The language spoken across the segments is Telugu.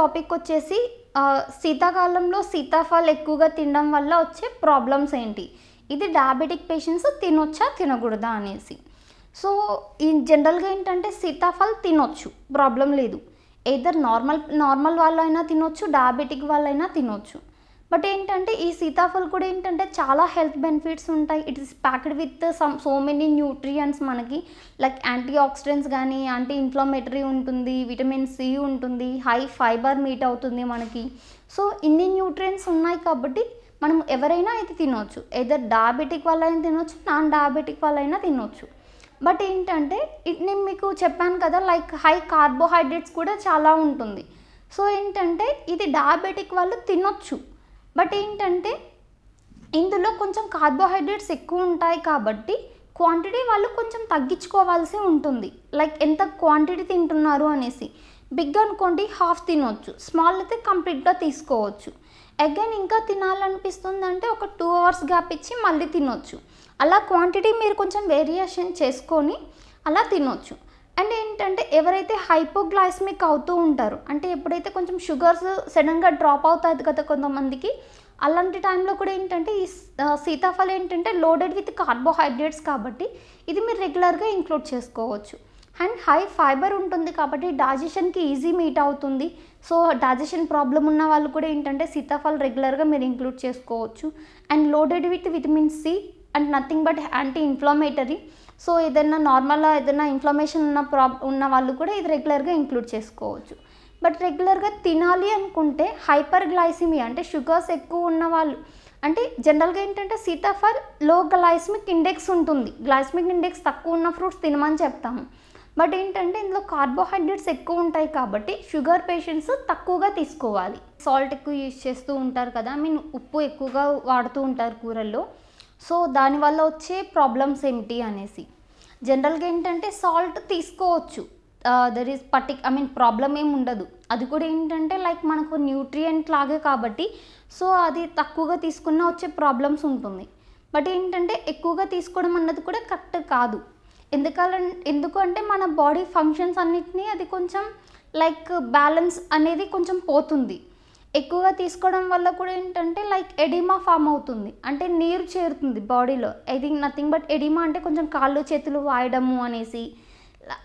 టాపిక్ వచ్చేసి శీతాకాలంలో సీతాఫల్ ఎక్కువగా తినడం వల్ల వచ్చే ప్రాబ్లమ్స్ ఏంటి, ఇది డయాబెటిక్ పేషెంట్స్ తినొచ్చా తినకూడదా అనేసి. సో ఈ జనరల్గా ఏంటంటే సీతాఫల్ తినొచ్చు, ప్రాబ్లం లేదు. ఎయిదర్ నార్మల్ వాళ్ళైనా తినొచ్చు, డయాబెటిక్ వాళ్ళైనా తినొచ్చు. బట్ ఏంటంటే ఈ సీతాఫల్ కూడా ఏంటంటే చాలా హెల్త్ బెనిఫిట్స్ ఉంటాయి. It is packed with so many nutrients, మనకి లైక్ యాంటీ ఆక్సిడెంట్స్ కానీ, యాంటీ ఇన్ఫ్లమేటరీ ఉంటుంది, విటమిన్ సి ఉంటుంది, హై ఫైబర్ మీట్ అవుతుంది మనకి. సో ఇన్ని న్యూట్రియంట్స్ ఉన్నాయి కాబట్టి మనం ఎవరైనా అయితే తినవచ్చు. ఎయిదర్ డయాబెటిక్ వాళ్ళైనా తినొచ్చు, నాన్ డయాబెటిక్ వాళ్ళైనా తినొచ్చు. బట్ ఏంటంటే నేను మీకు చెప్పాను కదా, లైక్ హై కార్బోహైడ్రేట్స్ కూడా చాలా ఉంటుంది. సో ఏంటంటే ఇది డయాబెటిక్ వాళ్ళు తినొచ్చు. బట్ ఏంటంటే ఇందులో కొంచెం కార్బోహైడ్రేట్స్ ఎక్కువ ఉంటాయి కాబట్టి క్వాంటిటీ వాళ్ళు కొంచెం తగ్గించుకోవాల్సి ఉంటుంది. లైక్ ఎంత క్వాంటిటీ తింటున్నారు అనేసి. బిగ్ అనుకోండి హాఫ్ తినొచ్చు, స్మాల్ అయితే కంప్లీట్గా తీసుకోవచ్చు. అగైన్ ఇంకా తినాలనిపిస్తుంది అంటే ఒక 2 hours గ్యాప్ ఇచ్చి మళ్ళీ తినొచ్చు. అలా క్వాంటిటీ మీరు కొంచెం వేరియేషన్ చేసుకొని అలా తినొచ్చు. అండ్ ఏంటంటే ఎవరైతే హైపోగ్లైసమిక్ అవుతూ ఉంటారో, అంటే ఎప్పుడైతే కొంచెం షుగర్స్ సడన్గా డ్రాప్ అవుతుంది కదా కొంతమందికి, అలాంటి టైంలో కూడా ఏంటంటే ఈ సీతాఫలం ఏంటంటే లోడెడ్ విత్ కార్బోహైడ్రేట్స్ కాబట్టి ఇది మీరు రెగ్యులర్గా ఇంక్లూడ్ చేసుకోవచ్చు. అండ్ హై ఫైబర్ ఉంటుంది కాబట్టి డైజెషన్కి ఈజీ మీట్ అవుతుంది. సో డైజెషన్ ప్రాబ్లం ఉన్న వాళ్ళు కూడా ఏంటంటే సీతాఫలం రెగ్యులర్గా మీరు ఇంక్లూడ్ చేసుకోవచ్చు. And loaded with vitamin C and nothing but anti inflammatory. So ఏదైనా నార్మల్గా ఏదైనా ఇన్ఫ్లమేషన్ ఉన్న వాళ్ళు కూడా ఇది రెగ్యులర్గా ఇంక్లూడ్ చేసుకోవచ్చు. బట్ రెగ్యులర్గా తినాలి అనుకుంటే హైపర్ గ్లైసిమియా అంటే షుగర్స్ ఎక్కువ ఉన్న వాళ్ళు, అంటే జనరల్గా ఏంటంటే సీతాఫల్ లో గ్లైసమిక్ ఇండెక్స్ ఉంటుంది. గ్లైసమిక్ ఇండెక్స్ తక్కువ ఉన్న ఫ్రూట్స్ తినమని చెప్తాము. బట్ ఏంటంటే ఇందులో కార్బోహైడ్రేట్స్ ఎక్కువ ఉంటాయి కాబట్టి షుగర్ పేషెంట్స్ తక్కువగా తీసుకోవాలి. సాల్ట్ ఎక్కువ యూజ్ చేస్తూ ఉంటారు కదా, ఉప్పు ఎక్కువగా వాడుతూ ఉంటారు కూరల్లో. సో దానివల్ల వచ్చే ప్రాబ్లమ్స్ ఏమిటి అనేసి. జనరల్గా ఏంటంటే సాల్ట్ తీసుకోవచ్చు, దర్ ఈజ్ ప్రాబ్లం ఏమి ఉండదు. అది కూడా ఏంటంటే లైక్ మనకు న్యూట్రియంట్ లాగే కాబట్టి సో అది తక్కువగా తీసుకున్న వచ్చే ప్రాబ్లమ్స్ ఉంటుంది. బట్ ఏంటంటే ఎక్కువగా తీసుకోవడం అన్నది కూడా కరెక్ట్ కాదు. ఎందుకు అంటే మన బాడీ ఫంక్షన్స్ అన్నిటినీ అది కొంచెం లైక్ బ్యాలెన్స్ అనేది కొంచెం పోతుంది. ఎక్కువగా తీసుకోవడం వల్ల కూడా ఏంటంటే లైక్ ఎడిమా ఫామ్ అవుతుంది, అంటే నీరు చేరుతుంది బాడీలో. ఇది నథింగ్ బట్ ఎడిమా అంటే కొంచెం కాళ్ళు చేతులు వాయడము అనేసి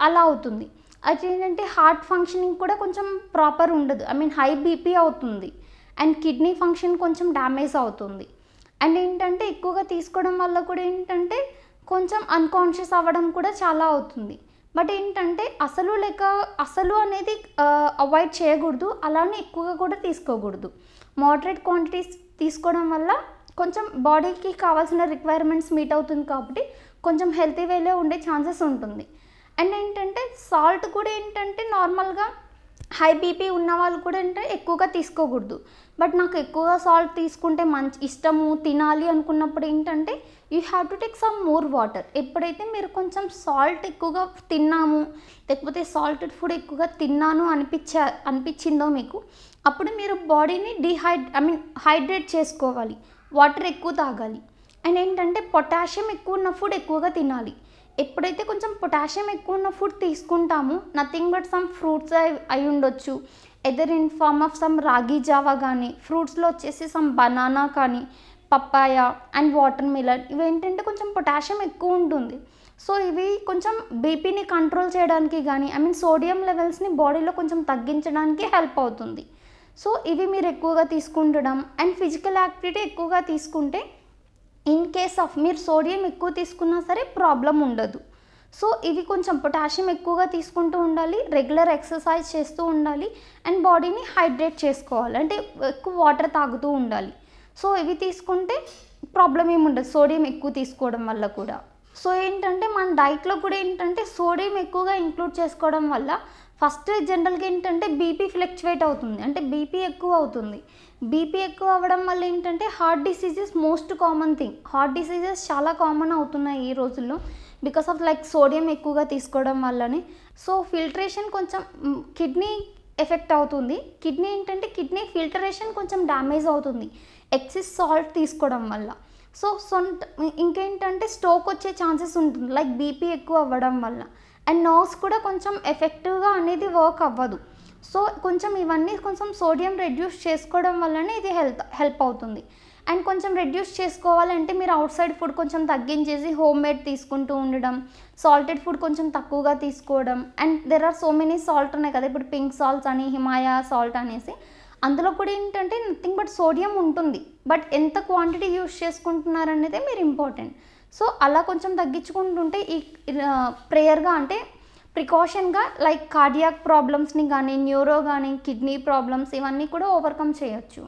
అలా అవుతుంది. అది ఏంటంటే హార్ట్ ఫంక్షనింగ్ కూడా కొంచెం ప్రాపర్ ఉండదు, హై బీపీ అవుతుంది. అండ్ కిడ్నీ ఫంక్షన్ కొంచెం డ్యామేజ్ అవుతుంది. అండ్ ఏంటంటే ఎక్కువగా తీసుకోవడం వల్ల కూడా ఏంటంటే కొంచెం అన్కాన్షియస్ అవ్వడం కూడా చాలా అవుతుంది. బట్ ఏంటంటే అసలు అనేది అవాయిడ్ చేయకూడదు, అలానే ఎక్కువగా కూడా తీసుకోకూడదు. మోడరేట్ క్వాంటిటీస్ తీసుకోవడం వల్ల కొంచెం బాడీకి కావాల్సిన రిక్వైర్మెంట్స్ మీట్ అవుతుంది కాబట్టి కొంచెం హెల్తీ వేలో ఉండే ఛాన్సెస్ ఉంటుంది. అండ్ ఏంటంటే సాల్ట్ కూడా ఏంటంటే నార్మల్గా హై బీపీ ఉన్న వాళ్ళు కూడా ఏంటంటే ఎక్కువగా తీసుకోకూడదు. బట్ నాకు ఎక్కువగా సాల్ట్ తీసుకుంటే ఇష్టము తినాలి అనుకున్నప్పుడు ఏంటంటే you have to take some more water. ఎప్పుడైతే మీరు కొంచెం సాల్ట్ ఎక్కువగా తిన్నాము, లేకపోతే సాల్టెడ్ ఫుడ్ ఎక్కువగా తిన్నాను అనిపించిందో మీకు, అప్పుడు మీరు బాడీని హైడ్రేట్ చేసుకోవాలి, వాటర్ ఎక్కువ తాగాలి. అండ్ ఏంటంటే పొటాషియం ఎక్కువ ఉన్న ఫుడ్ ఎక్కువగా తినాలి. ఎప్పుడైతే కొంచెం పొటాషియం ఎక్కువ ఉన్న ఫుడ్ తీసుకుంటామో నథింగ్ బట్ సమ్ ఫ్రూట్స్ అయి ఉండొచ్చు, either in form of some ragi జావా కానీ, ఫ్రూట్స్లో వచ్చేసి సమ్ బనానా కానీ, పప్పాయ అండ్ వాటర్ మిలన్, ఇవి ఏంటంటే కొంచెం పొటాషియం ఎక్కువ ఉంటుంది. సో ఇవి కొంచెం బీపీని కంట్రోల్ చేయడానికి కానీ సోడియం లెవెల్స్ని బాడీలో కొంచెం తగ్గించడానికి హెల్ప్ అవుతుంది. సో ఇవి మీరు ఎక్కువగా తీసుకుంటడం. అండ్ ఫిజికల్ యాక్టివిటీ ఎక్కువగా తీసుకుంటే ఇన్ కేస్ ఆఫ్ మీరు సోడియం ఎక్కువ తీసుకున్నా సరే ప్రాబ్లం ఉండదు. సో ఇవి కొంచెం పొటాషియం ఎక్కువగా తీసుకుంటూ ఉండాలి, రెగ్యులర్ ఎక్సర్సైజ్ చేస్తూ ఉండాలి, అండ్ బాడీని హైడ్రేట్ చేసుకోవాలి, అంటే ఎక్కువ వాటర్ తాగుతూ ఉండాలి. సో ఇవి తీసుకుంటే ప్రాబ్లం ఏమి ఉండదు సోడియం ఎక్కువ తీసుకోవడం వల్ల కూడా. సో ఏంటంటే మన డైట్లో కూడా ఏంటంటే సోడియం ఎక్కువగా ఇంక్లూడ్ చేసుకోవడం వల్ల ఫస్ట్ జనరల్గా ఏంటంటే బీపీ ఫ్లక్చువేట్ అవుతుంది, అంటే బీపీ ఎక్కువ అవుతుంది. బీపీ ఎక్కువ అవ్వడం వల్ల ఏంటంటే heart diseases most common thing. Heart diseases చాలా కామన్ అవుతున్నాయి ఈ రోజుల్లో బికాస్ ఆఫ్ లైక్ సోడియం ఎక్కువగా తీసుకోవడం వల్లనే. సో ఫిల్టరేషన్ కొంచెం కిడ్నీ ఎఫెక్ట్ అవుతుంది. కిడ్నీ ఫిల్టరేషన్ కొంచెం డ్యామేజ్ అవుతుంది ఎక్సెస్ సాల్ట్ తీసుకోవడం వల్ల. సో ఇంకేంటంటే స్ట్రోక్ వచ్చే ఛాన్సెస్ ఉంటుంది లైక్ బీపీ ఎక్కువ అవ్వడం వల్ల. అండ్ నర్వ్స్ కూడా కొంచెం ఎఫెక్టివ్గా అనేది వర్క్ అవ్వదు. సో కొంచెం ఇవన్నీ కొంచెం సోడియం రెడ్యూస్ చేసుకోవడం వల్లనే ఇది హెల్ప్ అవుతుంది. అండ్ కొంచెం రెడ్యూస్ చేసుకోవాలంటే మీరు అవుట్ సైడ్ ఫుడ్ కొంచెం తగ్గించేసి హోమ్ మేడ్ తీసుకుంటూ ఉండడం, సాల్టెడ్ ఫుడ్ కొంచెం తక్కువగా తీసుకోవడం. And there are so many salt ఉన్నాయి కదా, ఇప్పుడు పింక్ సాల్ట్స్ అని, హిమాలయ సాల్ట్ అనేసి. అందులో కూడా ఏంటంటే నథింగ్ బట్ సోడియం ఉంటుంది. బట్ ఎంత క్వాంటిటీ యూస్ చేసుకుంటున్నారనేదే మీరు ఇంపార్టెంట్. సో అలా కొంచెం తగ్గించుకుంటుంటే ఈ ప్రేయర్గా అంటే ప్రికాషన్గా లైక్ కార్డియాక్ ప్రాబ్లమ్స్ని కానీ, న్యూరో కానీ, కిడ్నీ ప్రాబ్లమ్స్ ఇవన్నీ కూడా ఓవర్కమ్ చేయొచ్చు.